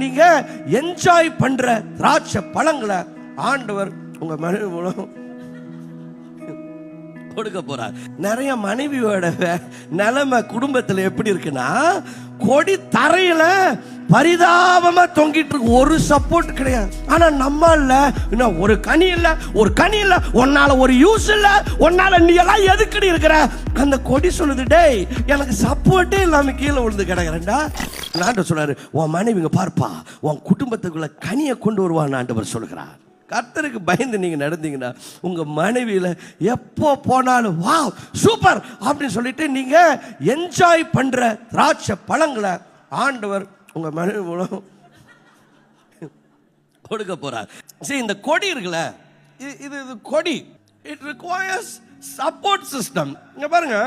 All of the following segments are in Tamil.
நீங்க என்ஜாய் பண்ற திராட்சை பழங்களை ஆண்டவர் உங்க மனைவி மூலம் கொடுக்க போறார். நிறைய மனைவியோட நிலைமை குடும்பத்துல எப்படி இருக்குன்னா, கொடி தரையில பரிதாபமா தொங்கிட்டு இருக்கு, ஒரு சப்போர்ட் கிடையாது. ஆனா நம்மால இன்னும் ஒரு கனி இல்ல, உன்னால ஒரு யூஸ் இல்ல, உன்னால நீ எல்லாம் எதுக்கடி இருக்கிற. அந்த கொடி சொல்லுது, டேய் எனக்கு சப்போர்ட்டே இல்லாம கீழே விழுந்து கிடக்குறேன்டா. ஆண்டவர் சொல்றாரு, உன் மனைவிங்க பார்ப்பா, உன் குடும்பத்துக்குள்ள கனியை கொண்டு வருவான்னு ஆண்டவர் சொல்கிறார். கர்த்தருக்கு பயந்து நீங்க நடந்தீங்கன்னா உங்க மனைவியில எப்போ போனாலும் வாவ் சூப்பர் அப்படின்னு சொல்லிட்டு நீங்க என்ஜாய் பண்ற திராட்சை பழங்களை ஆண்டவர் உங்க மனைவி மூலம் கொடுக்க போறார். சரி, இந்த கொடி இருக்குல்ல, இது கொடி, இட் ரிக்வயர்ஸ் சப்போர்ட் சிஸ்டம். இங்க பாருங்க,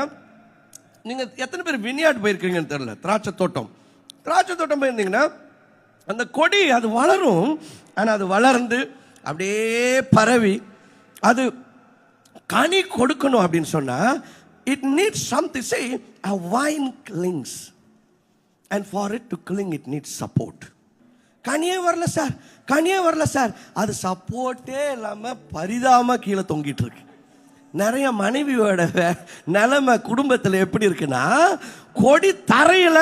நீங்க எத்தனை பேர் வினியார்ட் போயிருக்கீங்கன்னு தெரியல. திராட்சை தோட்டம் போயிருந்தீங்கன்னா அந்த கொடி அது வளரும். ஆனா அது வளர்ந்து அப்படியே பரவி அது கனி கொடுக்கணும் அப்படின்னு சொன்னா it needs something. say a vine clings and for it to cling it needs support. கனியே வரல சார், அது சப்போர்ட்டே இல்லாம பரிதாபமா கீழே தொங்கிட்டு இருக்கு. நிறைய மனைவியோட நிலைமை குடும்பத்துல எப்படி இருக்குன்னா, கொடி தரையில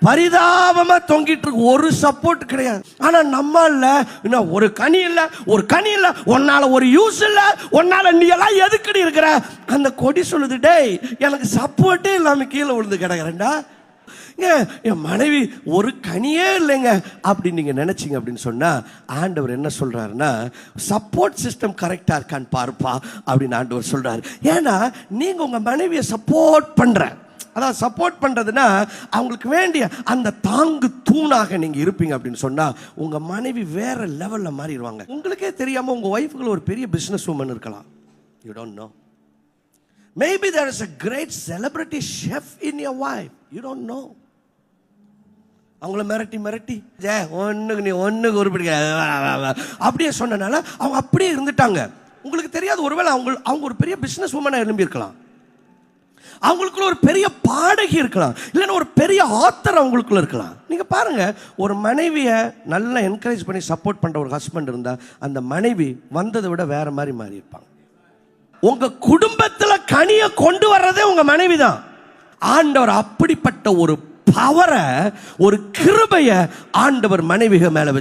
பரிதாபமா தொங்கிட்டு இருக்கு, ஒரு சப்போர்ட் கிடையாது. ஆனா நம்மால இன்னும் ஒரு கனி இல்ல, உன்னால ஒரு யூஸ் இல்ல, உன்னால நீ எல்லாம் எதுக்கடி இருக்கிற. அந்த கொடி சொல்லுது, டேய் எனக்கு சப்போர்ட்டே இல்லாம கீழே விழுந்து கிடக்குறேன்டா. என் மனைவி ஒரு கனியே இல்லைங்க அப்படின்னு நீங்க நினைச்சீங்க அப்படின்னு சொன்னா, ஆண்டவர் என்ன சொல்றாருன்னா, சப்போர்ட் சிஸ்டம் கரெக்டா இருக்கான்னு பார்ப்பா அப்படின்னு ஆண்டவர் சொல்றாரு. ஏன்னா நீங்க உங்க மனைவியை சப்போர்ட் பண்ற, அதான் சப்போர்ட் பண்றதுன்னா அவங்களுக்கு வேண்டிய அந்த தாங்கு தூணாக நீங்க இருப்பீங்க அப்படின்னு சொன்னா உங்க மனைவி வேற லெவல்ல மாறிடுவாங்க. உங்களுக்கே தெரியாம உங்க ஒய்ஃபுக்குள்ள ஒரு பெரிய பிசினஸ் உமன் இருக்கலாம். You don't know. Maybe there is a great celebrity chef in your wife. You don't know. அவங்கள மிரட்டி ஒன்னுக்கு ஒரு அப்படியே சொன்னனால அவங்க அப்படியே இருந்துட்டாங்க. உங்களுக்கு தெரியாது, ஒருவேளை அவங்க ஒரு பெரிய பிசினஸ் உமனா எழும்பி இருக்கலாம், அவங்களுக்குள்ள ஒரு பெரிய பாடகி இருக்கலாம், இல்லைன்னா ஒரு பெரிய ஆத்தர் அவங்களுக்குள்ள இருக்கலாம். நீங்க பாருங்க, ஒரு மனைவியை நல்லா என்கரேஜ் பண்ணி சப்போர்ட் பண்ற ஒரு ஹஸ்பண்ட் இருந்தா அந்த மனைவி வந்ததை விட வேற மாதிரி மாறி இருப்பாங்க. உங்க குடும்பத்துல கனியை கொண்டு வர்றதே உங்க மனைவி தான். ஆண்டவர் அப்படிப்பட்ட ஒரு பவரை, ஒரு கிருபையை ஆண்டவர் மனைவிகள் மேல